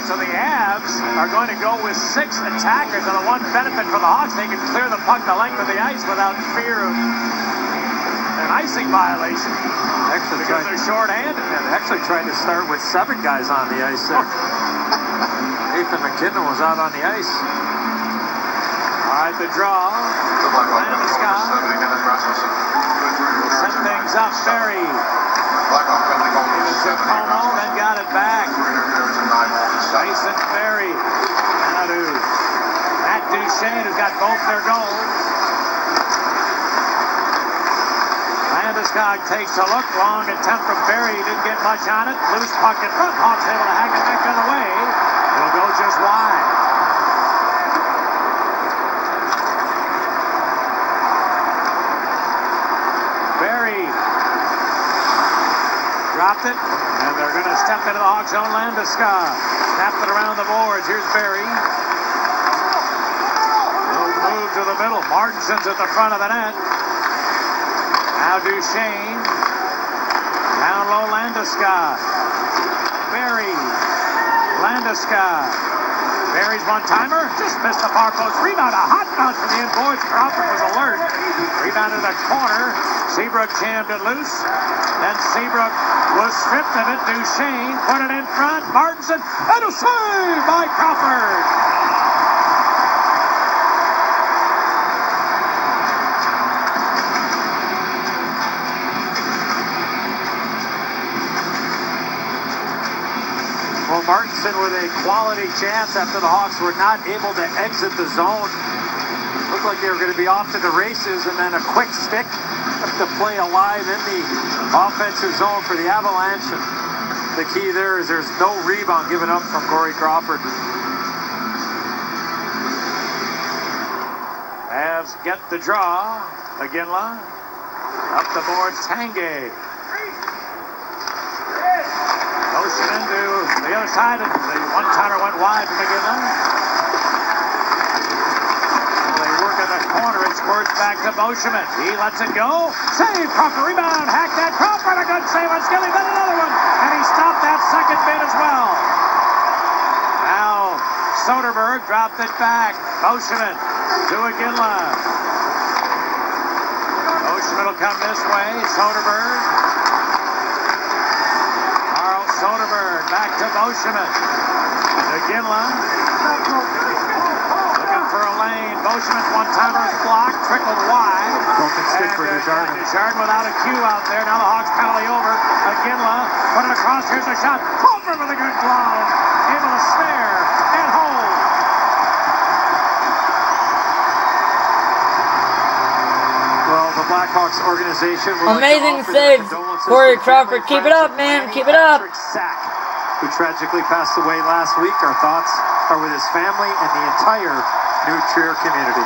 so the Avs are going to go with 6 attackers, and the one benefit for the Hawks, they can clear the puck the length of the ice without fear of an icing violation. Actually, because they're short-handed. Yeah, actually tried to start with 7 guys on the ice there. Nathan McKinnon was out on the ice. All right, the draw. Landeskog set things up. Barry. Gave it to Como, then got it back. Tyson Barry. Xanadu. Matt Duchene, who's got both their goals. Landeskog takes a look. Long attempt from Barry. Didn't get much on it. Loose puck in front. Hawks able to hack it back the other way. It'll go just wide. Barry dropped it, and they're going to step into the Hawks' own. Landeskog snapped it around the boards. Here's Barry. Little move to the middle. Martinson's at the front of the net. Now Duchene. Down low, Landeskog. Barry. Landeskog. Barry's one-timer. Just missed the far post. Rebound. A hot bounce from the inboards. Crawford was alert. Rebound to the corner. Seabrook jammed it loose. Then Seabrook was stripped of it. Duchene put it in front. Martinson. And a save by Crawford. Well, Martinson with a quality chance after the Hawks were not able to exit the zone. Looked like they were going to be off to the races, and then a quick stick to play alive in the offensive zone for the Avalanche. And the key there is there's no rebound given up from Corey Crawford. Avs get the draw. McGinley. Up the boards, Tanguay. Motion into the other side. The one-timer went wide for McGinley. They work in the corner. It squirts back to Beauchemin. He lets it go. Save. Crawford rebound. Hack that. Crawford a good save on Skelly. Then another one. And he stopped that second bid as well. Now Soderberg dropped it back. Beauchemin to McGinley. Beauchemin will come this way. Soderberg. Soderberg back to Beauchemin. McGinley looking for a lane. Beauchemin's one-timer is blocked, trickled wide. Broken stick for Desjardins. Desjardins without a cue out there. Now the Hawks penalty over. McGinley put it across. Here's a shot. Crawford with a good glove. Able to snare and hold. Well, the Blackhawks organization would amazing like to save, Corey Crawford. Keep it up, man. Keep it up. Sack, who tragically passed away last week. Our thoughts are with his family and the entire New Trier community.